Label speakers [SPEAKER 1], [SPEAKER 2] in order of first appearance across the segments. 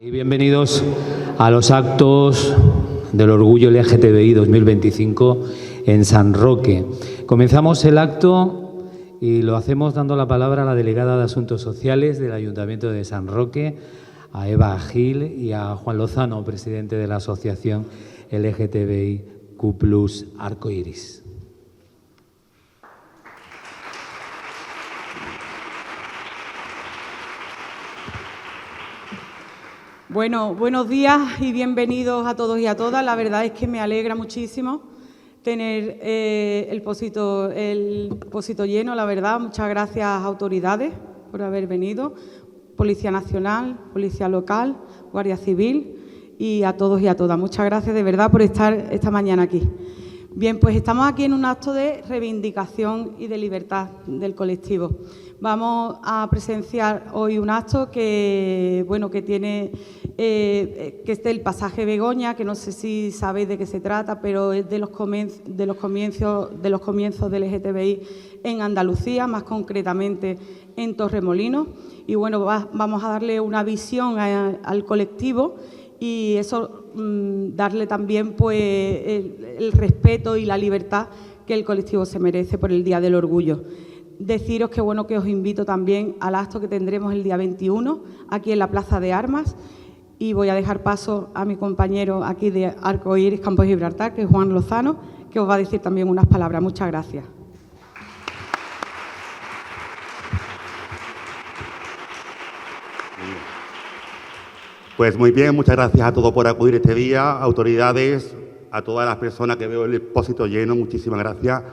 [SPEAKER 1] Y bienvenidos a los actos del Orgullo LGTBI 2025 en San Roque. Comenzamos el acto y lo hacemos dando la palabra a la delegada de Asuntos Sociales del Ayuntamiento de San Roque, a Eva Gil, y a Juan Lozano, presidente de la Asociación LGTBIQ+ Arcoiris.
[SPEAKER 2] Bueno, buenos días y bienvenidos a todos y a todas. La verdad es que me alegra muchísimo tener el Pósito lleno, la verdad. Muchas gracias, autoridades, por haber venido. Policía Nacional, Policía Local, Guardia Civil y a todos y a todas. Muchas gracias de verdad por estar esta mañana aquí. Bien, pues estamos aquí en un acto de reivindicación y de libertad del colectivo. Vamos a presenciar hoy un acto que, bueno, que tiene que es del pasaje Begoña, que no sé si sabéis de qué se trata, pero es de los comienzos del LGTBI en Andalucía, más concretamente en Torremolinos. Y bueno, vamos a darle una visión al colectivo y eso darle también pues el respeto y la libertad que el colectivo se merece por el Día del Orgullo. Deciros que bueno, que os invito también al acto que tendremos el día 21 aquí en la Plaza de Armas, y voy a dejar paso a mi compañero aquí de Arcoiris Campos Gibraltar, que es Juan Lozano, que os va a decir también unas palabras. Muchas gracias.
[SPEAKER 3] Pues muy bien, muchas gracias a todos por acudir este día, autoridades, a todas las personas que veo el Pósito lleno, muchísimas gracias.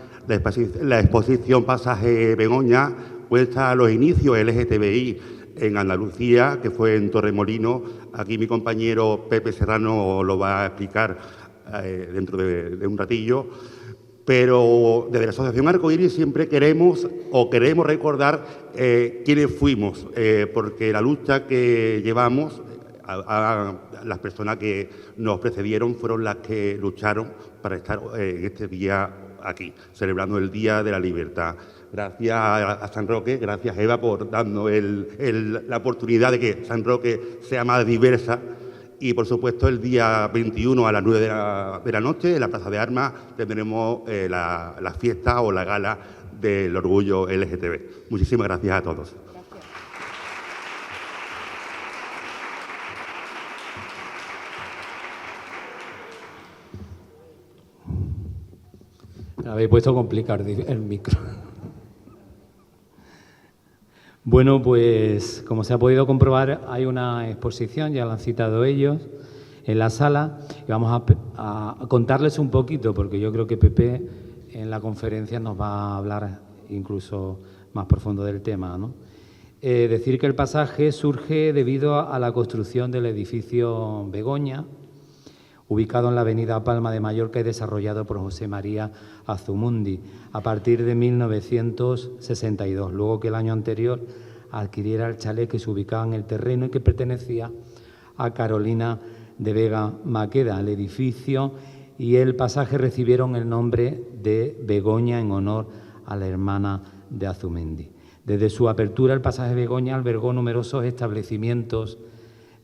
[SPEAKER 3] La exposición Pasaje Begoña cuenta los inicios LGTBI en Andalucía, que fue en Torremolinos. Aquí mi compañero Pepe Serrano lo va a explicar dentro de un ratillo. Pero desde la Asociación Arcoiris siempre queremos recordar quiénes fuimos, porque la lucha que llevamos, a las personas que nos precedieron fueron las que lucharon para estar en este día aquí, celebrando el Día de la Libertad. Gracias a San Roque, gracias Eva por darnos la oportunidad de que San Roque sea más diversa. Y por supuesto el día 21 a las 9 de la noche en la Plaza de Armas tendremos la fiesta o la gala del Orgullo LGTB. Muchísimas gracias a todos.
[SPEAKER 1] Me habéis puesto a complicar el micro. Bueno, pues como se ha podido comprobar, hay una exposición, ya la han citado ellos, en la sala, y vamos a contarles un poquito, porque yo creo que Pepe en la conferencia nos va a hablar incluso más profundo del tema, ¿no? Decir que el pasaje surge debido a la construcción del edificio Begoña, ubicado en la avenida Palma de Mallorca y desarrollado por José María Azumundi a partir de 1962, luego que el año anterior adquiriera el chalet que se ubicaba en el terreno y que pertenecía a Carolina de Vega Maqueda. El edificio y el pasaje recibieron el nombre de Begoña en honor a la hermana de Azumundi. Desde su apertura, el pasaje Begoña albergó numerosos establecimientos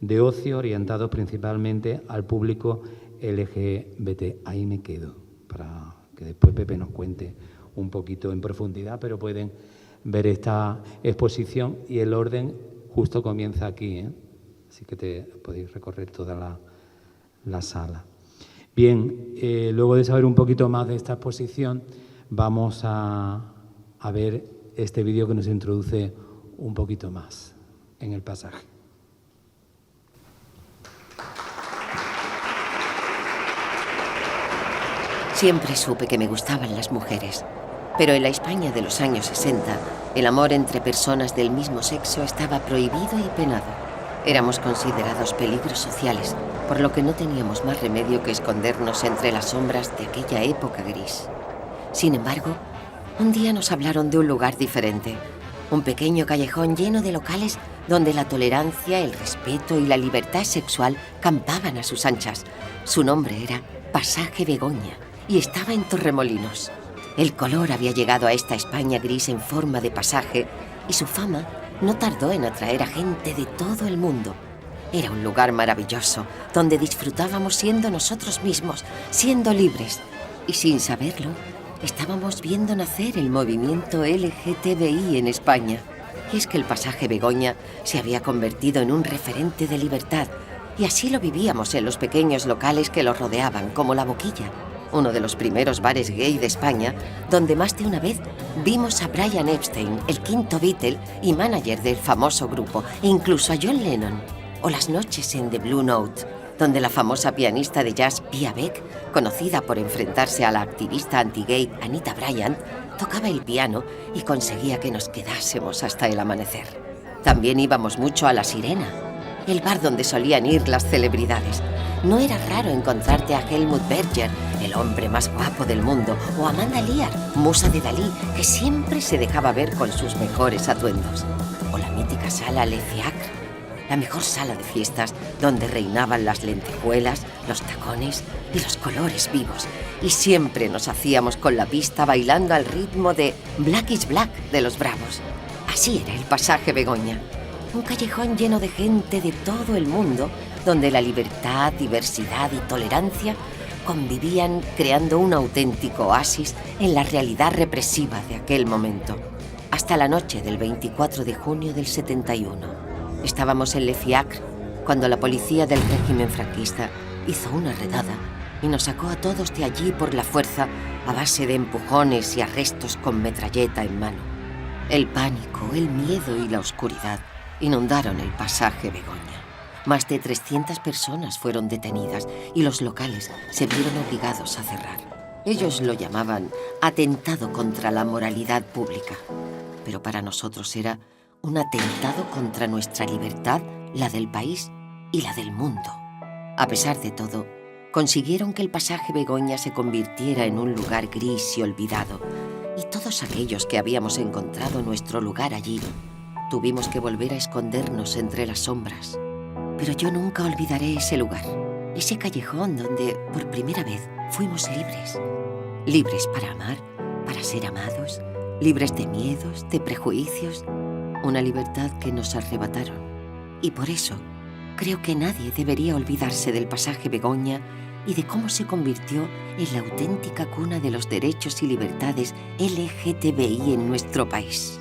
[SPEAKER 1] de ocio orientados principalmente al público LGBT. Ahí me quedo, para que después Pepe nos cuente un poquito en profundidad, pero pueden ver esta exposición y el orden justo comienza aquí, ¿eh? Así que podéis recorrer toda la sala. Bien, luego de saber un poquito más de esta exposición, vamos a ver este vídeo que nos introduce un poquito más en el pasaje.
[SPEAKER 4] Siempre supe que me gustaban las mujeres, pero en la España de los años 60, el amor entre personas del mismo sexo estaba prohibido y penado. Éramos considerados peligros sociales, por lo que no teníamos más remedio que escondernos entre las sombras de aquella época gris. Sin embargo, un día nos hablaron de un lugar diferente, un pequeño callejón lleno de locales donde la tolerancia, el respeto y la libertad sexual campaban a sus anchas. Su nombre era Pasaje Begoña y estaba en Torremolinos. El color había llegado a esta España gris en forma de pasaje y su fama no tardó en atraer a gente de todo el mundo. Era un lugar maravilloso, donde disfrutábamos siendo nosotros mismos, siendo libres. Y sin saberlo, estábamos viendo nacer el movimiento LGTBI en España. Y es que el pasaje Begoña se había convertido en un referente de libertad, y así lo vivíamos en los pequeños locales que lo rodeaban, como La Boquilla, uno de los primeros bares gay de España, donde más de una vez vimos a Brian Epstein, el quinto Beatle y manager del famoso grupo, e incluso a John Lennon. O las noches en The Blue Note, donde la famosa pianista de jazz Pia Beck, conocida por enfrentarse a la activista anti-gay Anita Bryant, tocaba el piano y conseguía que nos quedásemos hasta el amanecer. También íbamos mucho a La Sirena, el bar donde solían ir las celebridades. No era raro encontrarte a Helmut Berger, el hombre más guapo del mundo, o Amanda Lear, musa de Dalí, que siempre se dejaba ver con sus mejores atuendos. O la mítica sala Le Fiacre, la mejor sala de fiestas donde reinaban las lentejuelas, los tacones y los colores vivos. Y siempre nos hacíamos con la pista bailando al ritmo de Black is Black de los Bravos. Así era el pasaje Begoña. Un callejón lleno de gente de todo el mundo, donde la libertad, diversidad y tolerancia convivían, creando un auténtico oasis en la realidad represiva de aquel momento. Hasta la noche del 24 de junio del 71. Estábamos en Le Fiacre cuando la policía del régimen franquista hizo una redada y nos sacó a todos de allí por la fuerza a base de empujones y arrestos con metralleta en mano. El pánico, el miedo y la oscuridad inundaron el pasaje Begoña. Más de 300 personas fueron detenidas y los locales se vieron obligados a cerrar. Ellos lo llamaban atentado contra la moralidad pública, pero para nosotros era un atentado contra nuestra libertad, la del país y la del mundo. A pesar de todo, consiguieron que el pasaje Begoña se convirtiera en un lugar gris y olvidado, y todos aquellos que habíamos encontrado nuestro lugar allí, tuvimos que volver a escondernos entre las sombras. Pero yo nunca olvidaré ese lugar, ese callejón donde, por primera vez, fuimos libres. Libres para amar, para ser amados, libres de miedos, de prejuicios. Una libertad que nos arrebataron. Y por eso, creo que nadie debería olvidarse del pasaje Begoña y de cómo se convirtió en la auténtica cuna de los derechos y libertades LGTBI en nuestro país.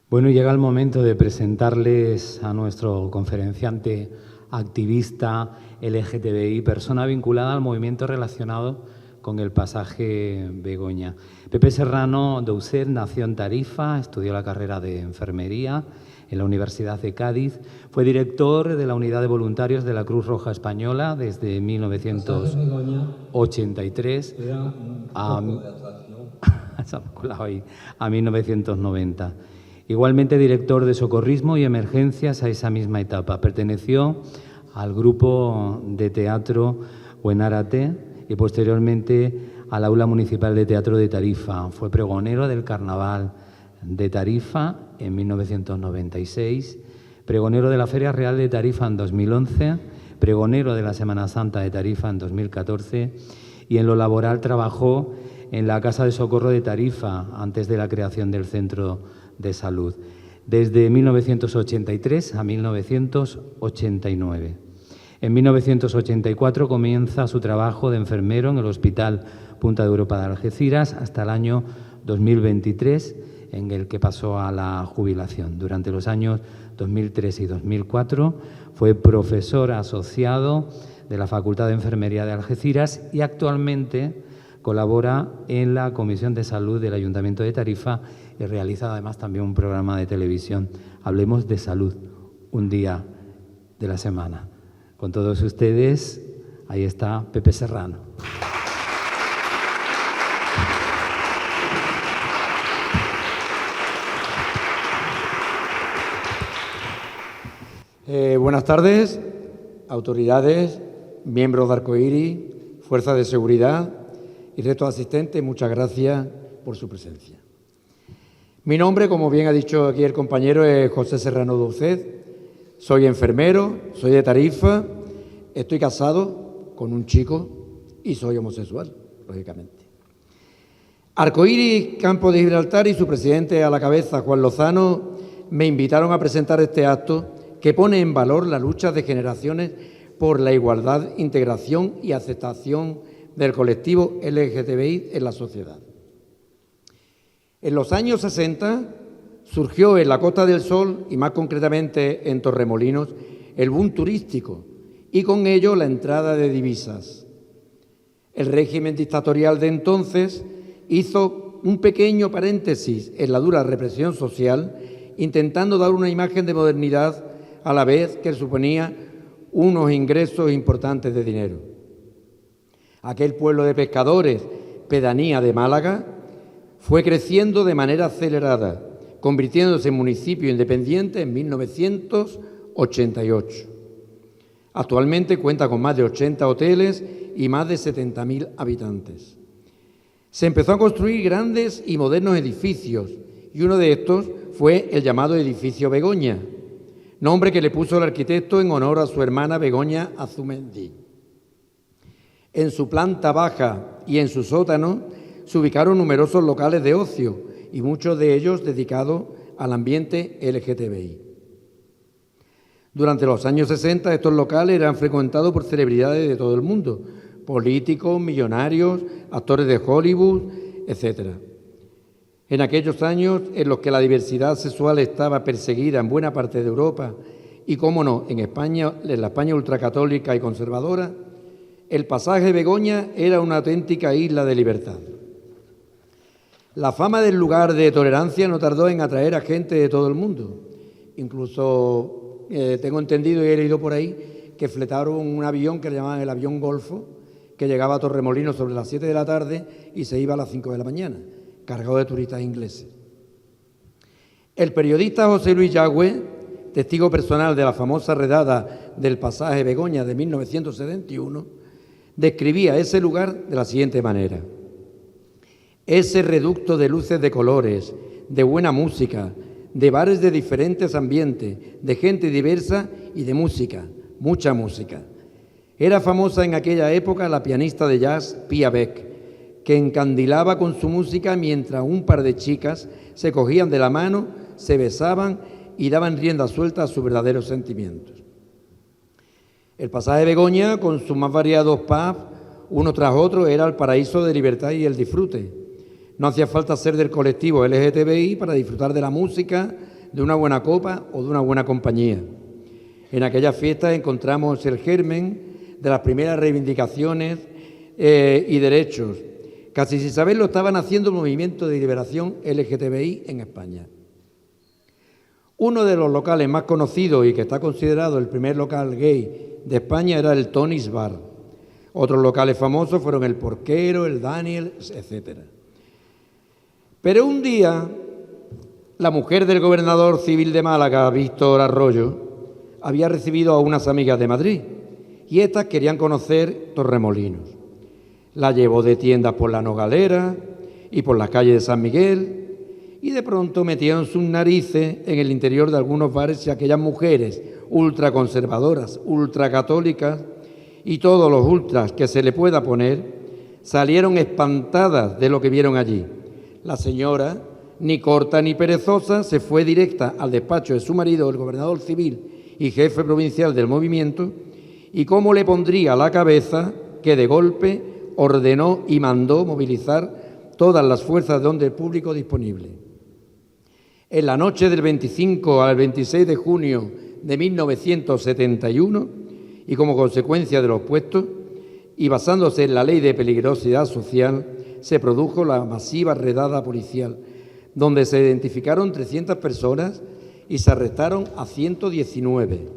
[SPEAKER 1] Bueno, llega el momento de presentarles a nuestro conferenciante activista LGTBI, persona vinculada al movimiento relacionado con el pasaje Begoña. Pepe Serrano Doucet nació en Tarifa, estudió la carrera de enfermería en la Universidad de Cádiz, fue director de la Unidad de Voluntarios de la Cruz Roja Española desde 1983 a 1990. Igualmente director de socorrismo y emergencias a esa misma etapa. Perteneció al grupo de teatro Buenarate y posteriormente al Aula Municipal de Teatro de Tarifa. Fue pregonero del Carnaval de Tarifa en 1996, pregonero de la Feria Real de Tarifa en 2011, pregonero de la Semana Santa de Tarifa en 2014 y en lo laboral trabajó en la Casa de Socorro de Tarifa antes de la creación del Centro de Salud, desde 1983 a 1989. En 1984 comienza su trabajo de enfermero en el Hospital Punta de Europa de Algeciras hasta el año 2023, en el que pasó a la jubilación. Durante los años 2003 y 2004 fue profesor asociado de la Facultad de Enfermería de Algeciras y actualmente colabora en la Comisión de Salud del Ayuntamiento de Tarifa y realiza además también un programa de televisión, Hablemos de Salud, un día de la semana. Con todos ustedes, ahí está Pepe Serrano.
[SPEAKER 5] Buenas tardes, autoridades, miembros de Arcoíris, fuerzas de seguridad y resto de asistentes, muchas gracias por su presencia. Mi nombre, como bien ha dicho aquí el compañero, es José Serrano Doucet. Soy enfermero, soy de Tarifa, estoy casado con un chico y soy homosexual, lógicamente. Arcoíris Campo de Gibraltar y su presidente a la cabeza, Juan Lozano, me invitaron a presentar este acto que pone en valor la lucha de generaciones por la igualdad, integración y aceptación del colectivo LGTBI en la sociedad. En los años 60 surgió en la Costa del Sol, y más concretamente en Torremolinos, el boom turístico y con ello la entrada de divisas. El régimen dictatorial de entonces hizo un pequeño paréntesis en la dura represión social, intentando dar una imagen de modernidad a la vez que suponía unos ingresos importantes de dinero. Aquel pueblo de pescadores, pedanía de Málaga, fue creciendo de manera acelerada, convirtiéndose en municipio independiente en 1988. Actualmente cuenta con más de 80 hoteles y más de 70.000 habitantes. Se empezó a construir grandes y modernos edificios y uno de estos fue el llamado edificio Begoña, nombre que le puso el arquitecto en honor a su hermana Begoña Azumendí. En su planta baja y en su sótano se ubicaron numerosos locales de ocio y muchos de ellos dedicados al ambiente LGTBI. Durante los años 60 estos locales eran frecuentados por celebridades de todo el mundo, políticos, millonarios, actores de Hollywood, etc. En aquellos años en los que la diversidad sexual estaba perseguida en buena parte de Europa y, cómo no, en España, en la España ultracatólica y conservadora, el pasaje Begoña era una auténtica isla de libertad. La fama del lugar de tolerancia no tardó en atraer a gente de todo el mundo. Incluso tengo entendido y he leído por ahí que fletaron un avión que le llamaban el avión Golfo, que llegaba a Torremolinos sobre las 7 de la tarde y se iba a las 5 de la mañana, cargado de turistas ingleses. El periodista José Luis Yagüe, testigo personal de la famosa redada del pasaje Begoña de 1971, describía ese lugar de la siguiente manera: ese reducto de luces de colores, de buena música, de bares de diferentes ambientes, de gente diversa y de música, mucha música. Era famosa en aquella época la pianista de jazz Pia Beck, que encandilaba con su música mientras un par de chicas se cogían de la mano, se besaban y daban rienda suelta a sus verdaderos sentimientos. El pasaje Begoña, con sus más variados pubs, uno tras otro, era el paraíso de libertad y el disfrute. No hacía falta ser del colectivo LGTBI para disfrutar de la música, de una buena copa o de una buena compañía. En aquellas fiestas encontramos el germen de las primeras reivindicaciones y derechos. Casi sin saberlo estaban haciendo el movimiento de liberación LGTBI en España. Uno de los locales más conocidos y que está considerado el primer local gay de España era el Tony's Bar. Otros locales famosos fueron el Porquero, el Daniel, etc. Pero un día, la mujer del gobernador civil de Málaga, Víctor Arroyo, había recibido a unas amigas de Madrid y estas querían conocer Torremolinos. La llevó de tiendas por la Nogalera y por las calles de San Miguel y de pronto metieron sus narices en el interior de algunos bares y aquellas mujeres ultraconservadoras, ultracatólicas y todos los ultras que se le pueda poner salieron espantadas de lo que vieron allí. La señora, ni corta ni perezosa, se fue directa al despacho de su marido, el gobernador civil y jefe provincial del movimiento, y cómo le pondría a la cabeza que de golpe ordenó y mandó movilizar todas las fuerzas de orden público disponibles. En la noche del 25 al 26 de junio de 1971, y como consecuencia de los puestos, y basándose en la ley de peligrosidad social, se produjo la masiva redada policial, donde se identificaron 300 personas y se arrestaron a 119.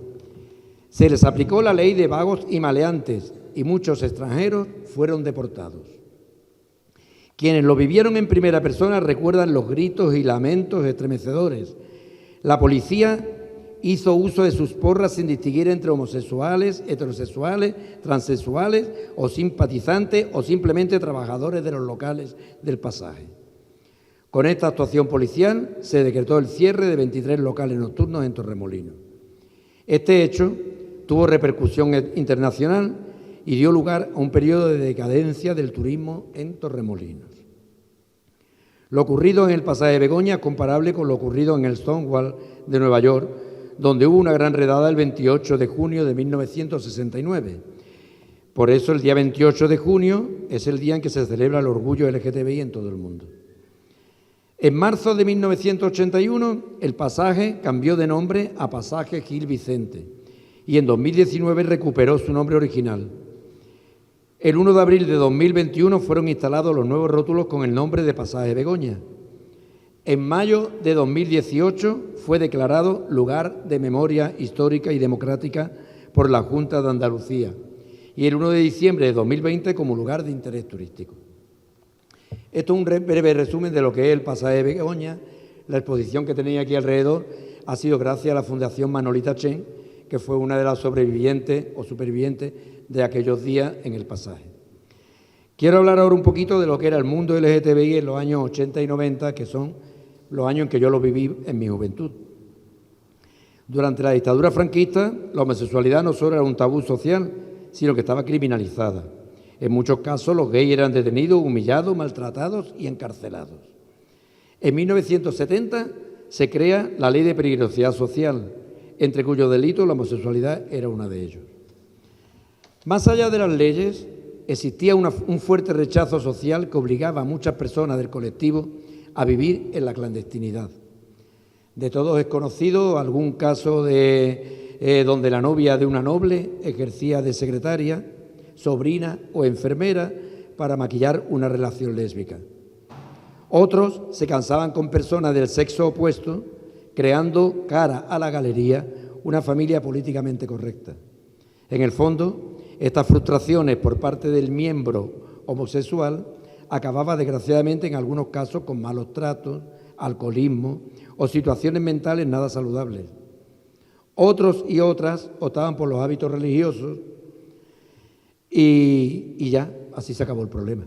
[SPEAKER 5] Se les aplicó la ley de vagos y maleantes y muchos extranjeros fueron deportados. Quienes lo vivieron en primera persona recuerdan los gritos y lamentos estremecedores. La policía hizo uso de sus porras sin distinguir entre homosexuales, heterosexuales, transexuales o simpatizantes o simplemente trabajadores de los locales del pasaje. Con esta actuación policial se decretó el cierre de 23 locales nocturnos en Torremolinos. Este hecho tuvo repercusión internacional y dio lugar a un periodo de decadencia del turismo en Torremolinos. Lo ocurrido en el pasaje Begoña es comparable con lo ocurrido en el Stonewall de Nueva York, donde hubo una gran redada el 28 de junio de 1969. Por eso el día 28 de junio es el día en que se celebra el orgullo LGTBI en todo el mundo. En marzo de 1981 el pasaje cambió de nombre a Pasaje Gil Vicente y en 2019 recuperó su nombre original. El 1 de abril de 2021 fueron instalados los nuevos rótulos con el nombre de Pasaje Begoña. En mayo de 2018 fue declarado lugar de memoria histórica y democrática por la Junta de Andalucía y el 1 de diciembre de 2020 como lugar de interés turístico. Esto es un breve resumen de lo que es el pasaje Begoña. La exposición que tenía aquí alrededor ha sido gracias a la Fundación Manolita Chen, que fue una de las sobrevivientes o supervivientes de aquellos días en el pasaje. Quiero hablar ahora un poquito de lo que era el mundo LGTBI en los años 80 y 90, que son los años en que yo lo viví en mi juventud. Durante la dictadura franquista, la homosexualidad no solo era un tabú social, sino que estaba criminalizada. En muchos casos los gays eran detenidos, humillados, maltratados y encarcelados. En 1970 se crea la Ley de Peligrosidad Social, entre cuyos delitos la homosexualidad era uno de ellos. Más allá de las leyes, existía un fuerte rechazo social que obligaba a muchas personas del colectivo a vivir en la clandestinidad. De todos es conocido algún caso donde la novia de una noble ejercía de secretaria, sobrina o enfermera para maquillar una relación lésbica. Otros se casaban con personas del sexo opuesto, creando cara a la galería una familia políticamente correcta. En el fondo, estas frustraciones por parte del miembro homosexual acababa desgraciadamente en algunos casos con malos tratos, alcoholismo o situaciones mentales nada saludables. Otros y otras optaban por los hábitos religiosos y ya, así se acabó el problema.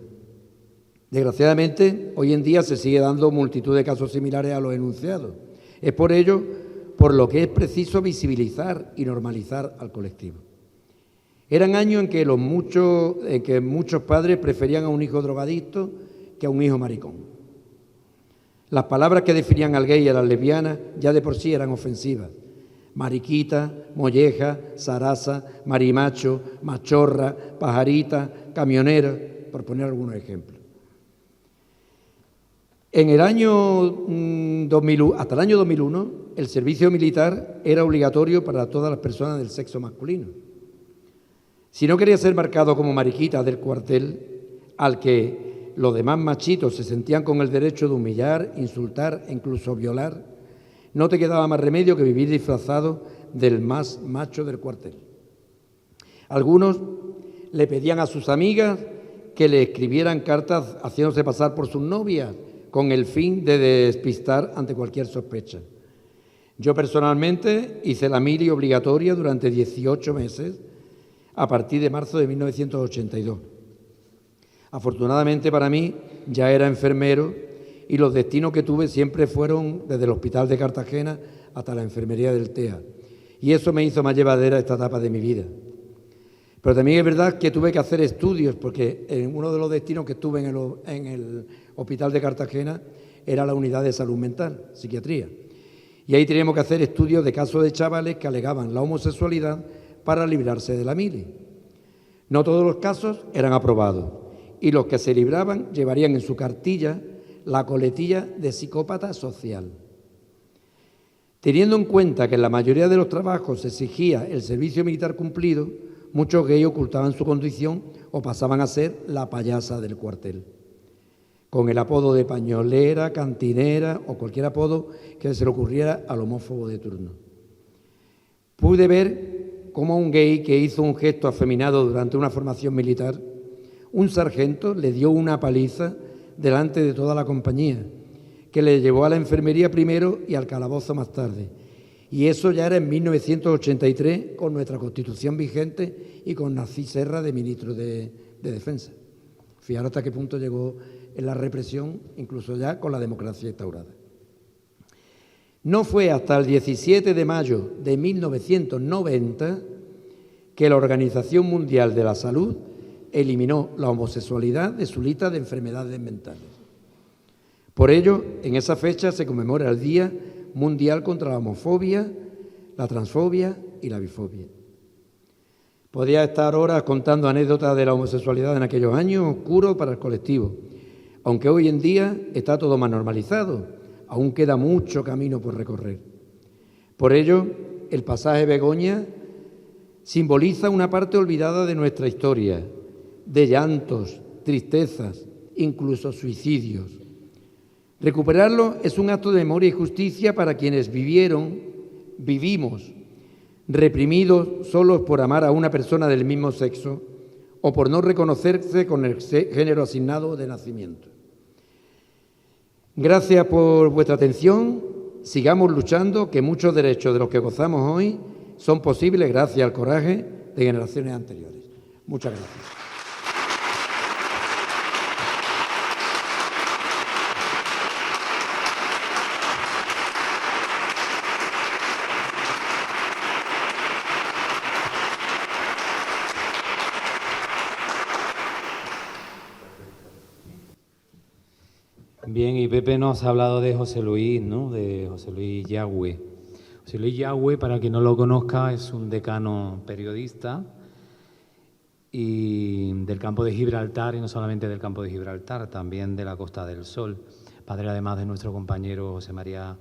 [SPEAKER 5] Desgraciadamente, hoy en día se sigue dando multitud de casos similares a los enunciados. Es por ello por lo que es preciso visibilizar y normalizar al colectivo. Eran años en que muchos padres preferían a un hijo drogadicto que a un hijo maricón. Las palabras que definían al gay y a las lesbianas ya de por sí eran ofensivas. Mariquita, molleja, zaraza, marimacho, machorra, pajarita, camionera, por poner algunos ejemplos. En el año 2000, hasta el año 2001, el servicio militar era obligatorio para todas las personas del sexo masculino. Si no querías ser marcado como mariquita del cuartel, al que los demás machitos se sentían con el derecho de humillar, insultar e incluso violar, no te quedaba más remedio que vivir disfrazado del más macho del cuartel. Algunos le pedían a sus amigas que le escribieran cartas haciéndose pasar por sus novias con el fin de despistar ante cualquier sospecha. Yo personalmente hice la mili obligatoria durante 18 meses a partir de marzo de 1982. Afortunadamente para mí ya era enfermero y los destinos que tuve siempre fueron desde el Hospital de Cartagena hasta la enfermería del TEA. Y eso me hizo más llevadera esta etapa de mi vida. Pero también es verdad que tuve que hacer estudios, porque en uno de los destinos que estuve en el Hospital de Cartagena era la unidad de salud mental, psiquiatría. Y ahí teníamos que hacer estudios de casos de chavales que alegaban la homosexualidad para librarse de la mili. No todos los casos eran aprobados y los que se libraban llevarían en su cartilla la coletilla de psicópata social. Teniendo en cuenta que en la mayoría de los trabajos se exigía el servicio militar cumplido, muchos gays ocultaban su condición o pasaban a ser la payasa del cuartel, con el apodo de pañolera, cantinera o cualquier apodo que se le ocurriera al homófobo de turno. Pude ver cómo a un gay que hizo un gesto afeminado durante una formación militar, un sargento le dio una paliza delante de toda la compañía, que le llevó a la enfermería primero y al calabozo más tarde. Y eso ya era en 1983 con nuestra Constitución vigente y con Narcís Serra de ministro de Defensa. Fijaros hasta qué punto llegó en la represión, incluso ya con la democracia instaurada. No fue hasta el 17 de mayo de 1990 que la Organización Mundial de la Salud eliminó la homosexualidad de su lista de enfermedades mentales. Por ello, en esa fecha se conmemora el Día Mundial contra la Homofobia, la Transfobia y la Bifobia. Podría estar horas contando anécdotas de la homosexualidad en aquellos años oscuros para el colectivo, aunque hoy en día está todo más normalizado, aún queda mucho camino por recorrer. Por ello, el pasaje Begoña simboliza una parte olvidada de nuestra historia, de llantos, tristezas, incluso suicidios. Recuperarlo es un acto de memoria y justicia para quienes vivimos, reprimidos solos por amar a una persona del mismo sexo o por no reconocerse con el género asignado de nacimiento. Gracias por vuestra atención. Sigamos luchando, que muchos derechos de los que gozamos hoy son posibles gracias al coraje de generaciones anteriores. Muchas gracias.
[SPEAKER 1] Bien, y Pepe nos ha hablado de José Luis, ¿no? De José Luis Yagüe. José Luis Yagüe, para quien no lo conozca, es un decano periodista y del campo de Gibraltar, y no solamente del campo de Gibraltar, también de la Costa del Sol, padre además de nuestro compañero José María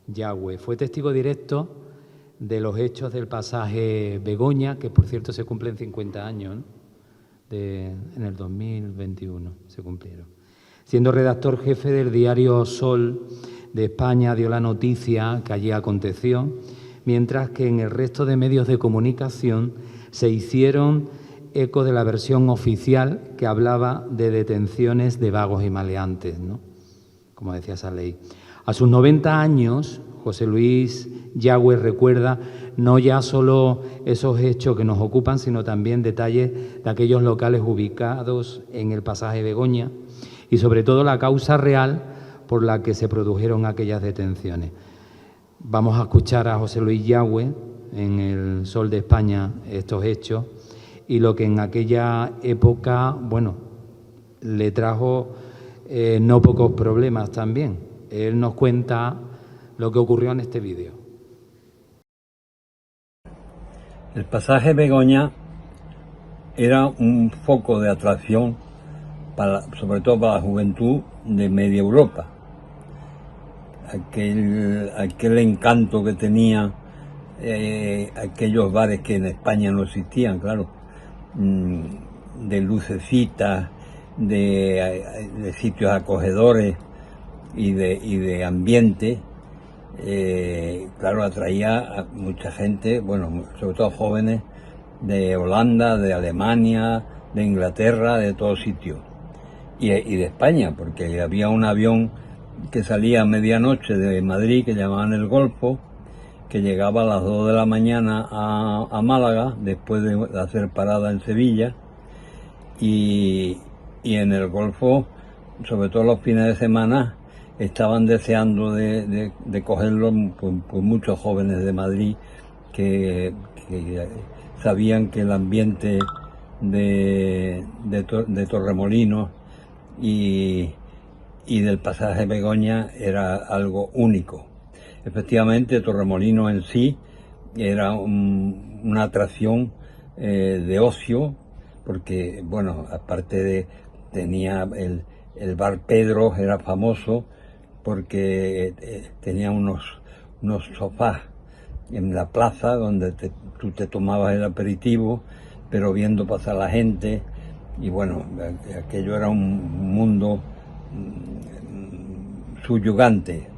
[SPEAKER 1] Yagüe. Fue testigo directo de los hechos del pasaje Begoña, que por cierto se cumplen 50 años, ¿no? En el 2021 se cumplieron. Siendo redactor jefe del diario Sol de España, dio la noticia que allí aconteció, mientras que en el resto de medios de comunicación se hicieron eco de la versión oficial que hablaba de detenciones de vagos y maleantes, ¿no? Como decía esa ley. A sus 90 años, José Luis Yagüe recuerda no ya solo esos hechos que nos ocupan, sino también detalles de aquellos locales ubicados en el pasaje Begoña, y sobre todo la causa real por la que se produjeron aquellas detenciones. Vamos a escuchar a José Luis Yagüe en el Sol de España estos hechos y lo que en aquella época, bueno, le trajo no pocos problemas también. Él nos cuenta lo que ocurrió en este vídeo.
[SPEAKER 6] El pasaje Begoña era un foco de atracción sobre todo para la juventud de media Europa. Aquel encanto que tenía aquellos bares que en España no existían, claro, de lucecitas, de sitios acogedores y de ambiente, claro, atraía a mucha gente, bueno, sobre todo jóvenes de Holanda, de Alemania, de Inglaterra, de todos sitios. Y de España, porque había un avión que salía a medianoche de Madrid, que llamaban el Golfo, que llegaba a las 2 de la mañana a Málaga, después de hacer parada en Sevilla, y en el Golfo, sobre todo los fines de semana, estaban deseando de cogerlo por muchos jóvenes de Madrid que sabían que el ambiente de Torremolinos y del pasaje Begoña era algo único. Efectivamente, Torremolinos en sí era una atracción de ocio, porque, bueno, aparte tenía el bar Pedro, era famoso porque tenía unos sofás en la plaza donde tú te tomabas el aperitivo, pero viendo pasar la gente. Y bueno, aquello era un mundo subyugante.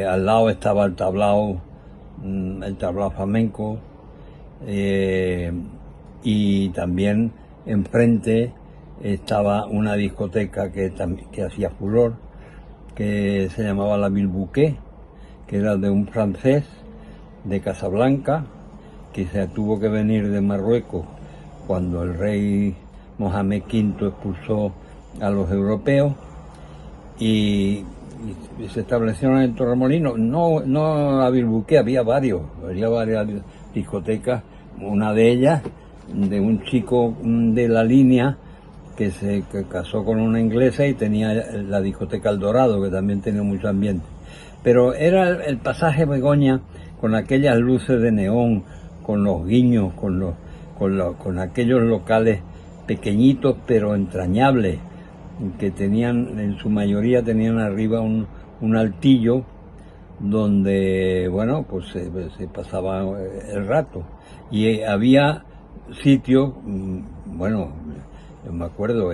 [SPEAKER 6] Al lado estaba el tablao flamenco, y también enfrente estaba una discoteca que hacía furor, que se llamaba La Bilbouquet, que era de un francés, de Casablanca, que se tuvo que venir de Marruecos cuando el rey Mohamed V expulsó a los europeos, y se establecieron en Torremolinos. No a Bilbuqué, había varias discotecas, una de ellas de un chico de la línea que se casó con una inglesa y tenía la discoteca El Dorado, que también tenía mucho ambiente. Pero era el pasaje Begoña, con aquellas luces de neón, con los guiños, con aquellos locales pequeñitos pero entrañables, que tenían, en su mayoría tenían arriba un altillo donde, bueno, pues se pasaba el rato. Y había sitios, bueno, yo me acuerdo,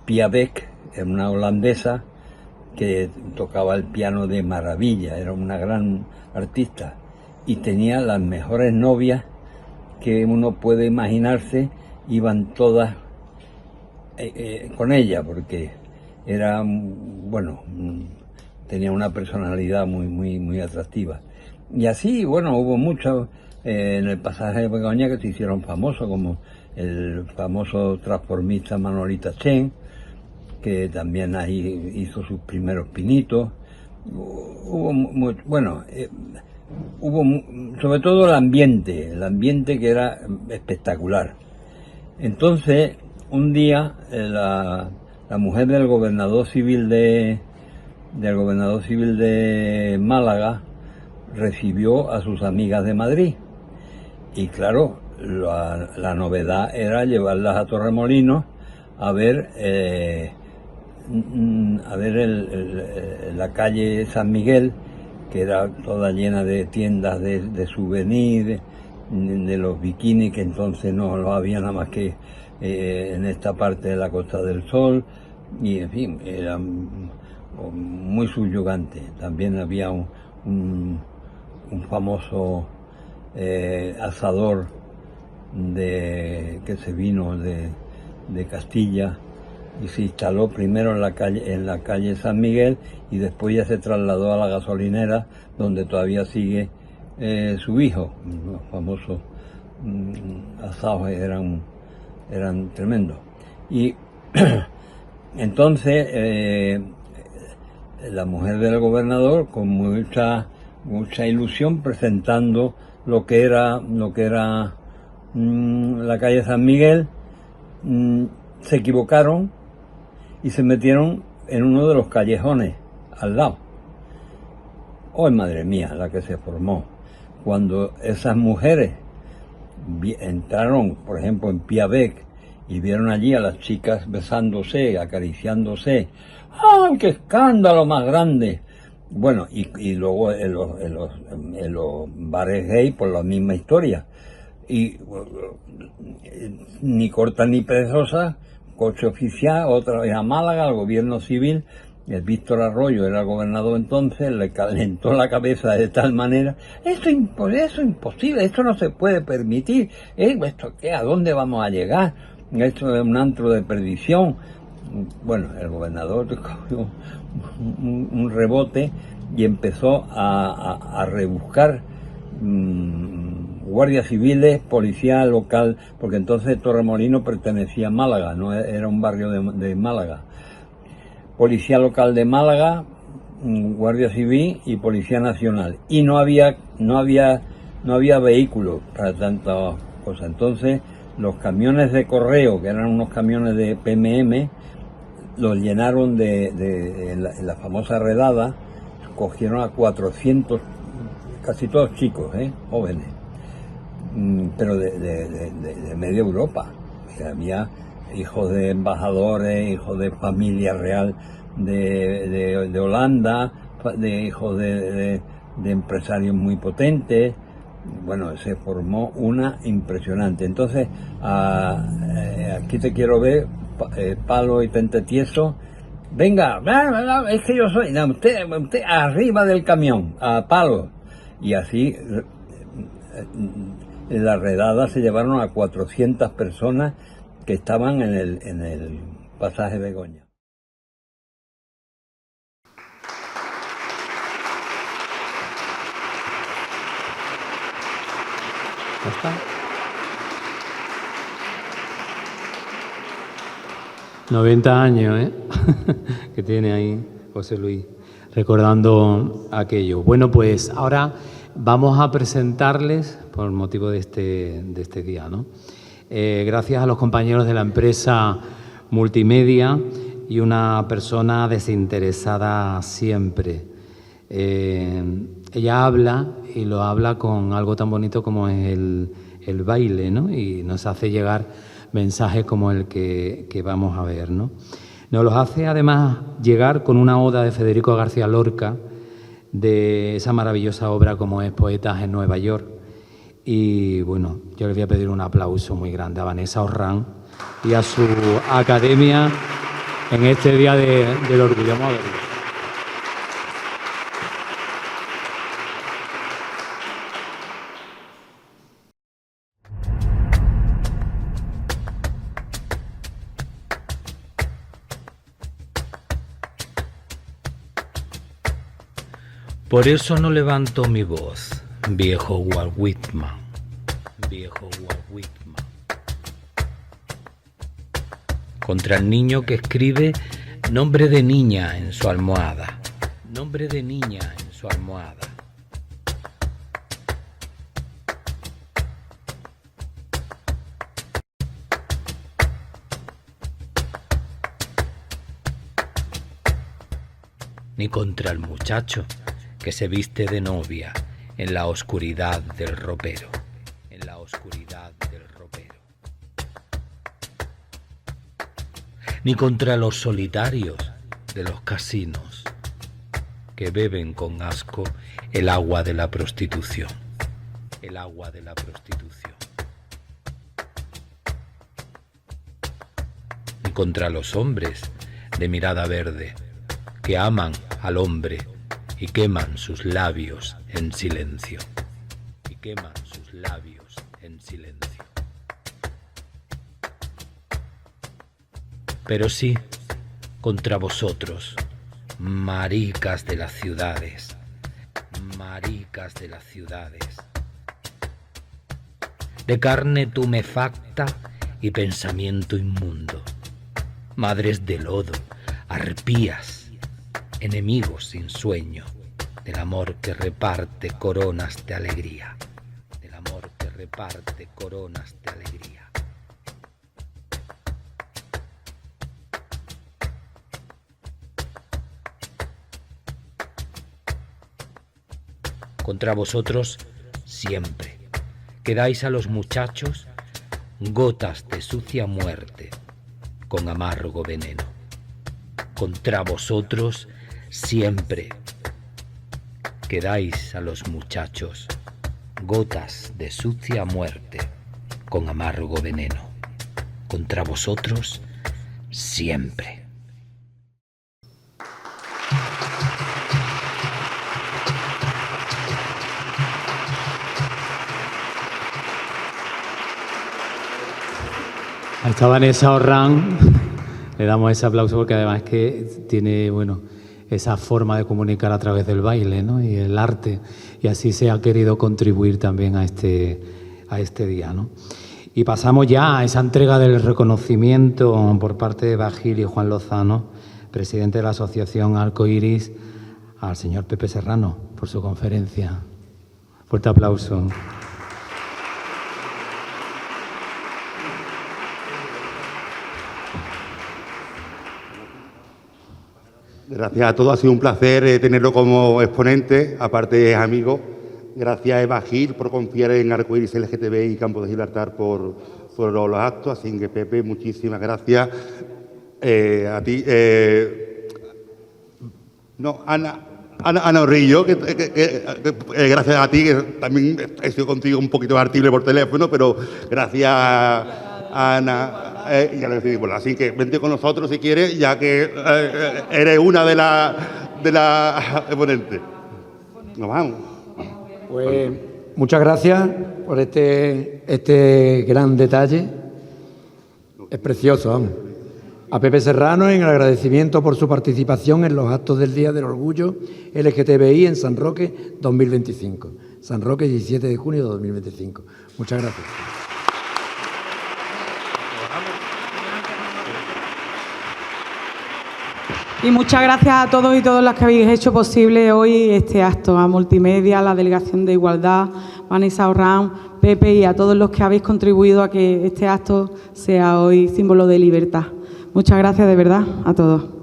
[SPEAKER 6] Pia Beck, una holandesa que tocaba el piano de maravilla, era una gran artista y tenía las mejores novias que uno puede imaginarse, iban todas con ella, porque era, bueno, tenía una personalidad muy atractiva. Y así, bueno, hubo muchos en el pasaje de Begoña que se hicieron famosos, como el famoso transformista Manolita Chen, que también ahí hizo sus primeros pinitos. Hubo sobre todo el ambiente que era espectacular. Entonces, un día la mujer del gobernador civil de Málaga recibió a sus amigas de Madrid, y claro, la novedad era llevarlas a Torremolinos a ver la calle San Miguel, que era toda llena de tiendas de souvenirs, de los bikinis, que entonces no lo había nada más que en esta parte de la Costa del Sol, y en fin, era muy subyugante. También había un famoso asador que se vino de Castilla y se instaló primero en la calle San Miguel, y después ya se trasladó a la gasolinera, donde todavía sigue su hijo. Los famosos asados eran tremendos. Y entonces la mujer del gobernador, con mucha ilusión, presentando lo que era la calle San Miguel, se equivocaron y se metieron en uno de los callejones al lado. ¡Oh, madre mía, la que se formó! Cuando esas mujeres entraron, por ejemplo, en Pia Beck, y vieron allí a las chicas besándose, acariciándose, ¡ay, qué escándalo más grande! Bueno, y luego en los bares gay, por la misma historia. Y ni corta ni perezosa, coche oficial, otra vez a Málaga, al gobierno civil. El Víctor Arroyo era el gobernador entonces, le calentó la cabeza de tal manera: eso es imposible, esto no se puede permitir, ¿esto qué? ¿A dónde vamos a llegar? Esto es un antro de perdición. Bueno, el gobernador cogió un rebote y empezó a rebuscar guardias civiles, policía local, porque entonces Torremolinos pertenecía a Málaga, no era un barrio de Málaga. Policía local de Málaga, Guardia Civil y Policía Nacional. Y no había vehículos para tantas cosas. Entonces, los camiones de correo, que eran unos camiones de PMM, los llenaron en la famosa redada, cogieron a 400, casi todos chicos, jóvenes, pero de media Europa. Había hijos de embajadores, hijos de familia real de Holanda, hijos de empresarios muy potentes. Bueno, se formó una impresionante. Entonces, aquí te quiero ver, Palo y Tente Tieso. Venga, es que yo soy, usted arriba del camión, a Palo. Y así, en la redada se llevaron a 400 personas que estaban en el pasaje Begoña.
[SPEAKER 1] Ya está. 90 años, ¿eh? que tiene ahí José Luis, recordando aquello. Bueno, pues ahora vamos a presentarles, por motivo de este día, ¿no? Gracias a los compañeros de la empresa Multimedia y una persona desinteresada siempre. Ella habla y lo habla con algo tan bonito como es el baile, ¿no? Y nos hace llegar mensajes como el que vamos a ver, ¿no? Nos los hace además llegar con una oda de Federico García Lorca, de esa maravillosa obra como es Poetas en Nueva York. Y bueno, yo le voy a pedir un aplauso muy grande a Vanessa Orrán y a su academia en este Día del Orgullo. Vamos a verlo. Por eso no levanto mi voz, viejo Walt Whitman, viejo Walt Whitman, contra el niño que escribe nombre de niña en su almohada, nombre de niña en su almohada. Ni contra el muchacho que se viste de novia en la oscuridad del ropero, en la oscuridad del ropero. Ni contra los solitarios de los casinos que beben con asco el agua de la prostitución, el agua de la prostitución. Ni contra los hombres de mirada verde que aman al hombre y queman sus labios en silencio, y queman sus labios en silencio. Pero sí, contra vosotros, maricas de las ciudades, maricas de las ciudades, de carne tumefacta y pensamiento inmundo, madres de lodo, arpías, enemigos sin sueño, del amor que reparte coronas de alegría, del amor que reparte coronas de alegría. Contra vosotros siempre quedáis a los muchachos gotas de sucia muerte con amargo veneno. Contra vosotros siempre quedáis a los muchachos gotas de sucia muerte con amargo veneno. Contra vosotros siempre. Ahí está Vanessa Orrán. Le damos ese aplauso porque además es que tiene, bueno, esa forma de comunicar a través del baile, ¿no? Y el arte, y así se ha querido contribuir también a este día, ¿no? Y pasamos ya a esa entrega del reconocimiento por parte de Bajil y Juan Lozano, presidente de la Asociación Arcoiris, al señor Pepe Serrano por su conferencia. Fuerte aplauso.
[SPEAKER 3] Gracias a todos, ha sido un placer tenerlo como exponente, aparte es amigo. Gracias a Eva Gil por confiar en Arcoiris LGTBI y Campo de Gibraltar por los actos, así que Pepe, muchísimas gracias. A ti, Ana Orrillo, gracias a ti, que también he sido contigo un poquito artible por teléfono, pero gracias a Ana. Ya lo decidí, bueno, así que vente con nosotros si quieres, ya que eres una de las exponentes. Nos vamos.
[SPEAKER 5] Pues muchas gracias por este gran detalle. Es precioso, vamos. A Pepe Serrano en el agradecimiento por su participación en los actos del Día del Orgullo LGTBI en San Roque 2025. San Roque, 17 de junio de 2025. Muchas gracias.
[SPEAKER 2] Y muchas gracias a todos y todas las que habéis hecho posible hoy este acto, a Multimedia, a la Delegación de Igualdad, Vanessa Orrán, Pepe y a todos los que habéis contribuido a que este acto sea hoy símbolo de libertad. Muchas gracias de verdad a todos.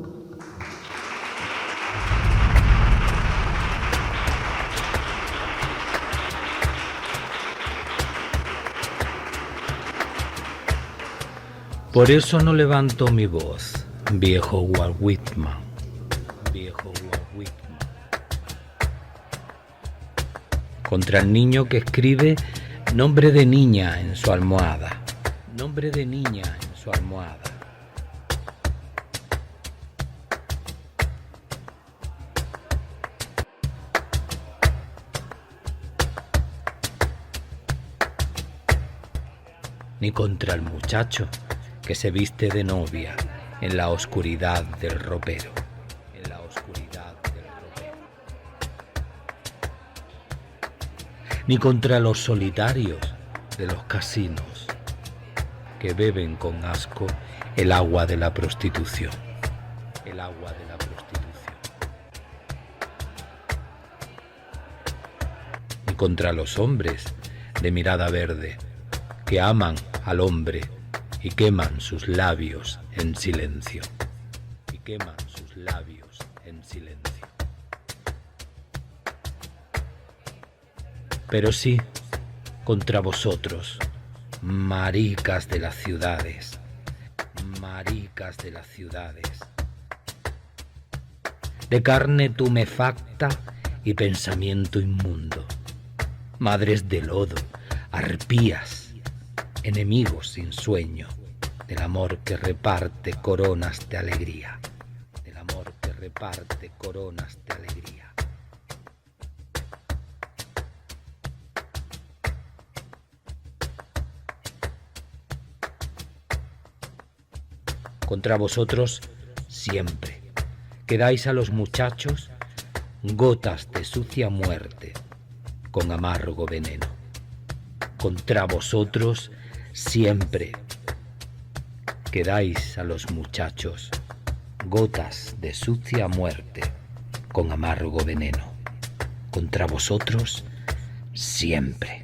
[SPEAKER 1] Por eso no levanto mi voz, viejo Walt Whitman, contra el niño que escribe nombre de niña en su almohada, ni contra el muchacho que se viste de novia en la oscuridad del ropero. Ni contra los solitarios de los casinos que beben con asco el agua de la prostitución. Ni contra los hombres de mirada verde que aman al hombre y queman sus labios en silencio. Pero sí contra vosotros, maricas de las ciudades, de carne tumefacta y pensamiento inmundo, madres de lodo, arpías, enemigos sin sueño, del amor que reparte coronas de alegría, Contra vosotros siempre quedáis a los muchachos gotas de sucia muerte con amargo veneno. Contra vosotros siempre quedáis a los muchachos gotas de sucia muerte con amargo veneno. Contra vosotros siempre.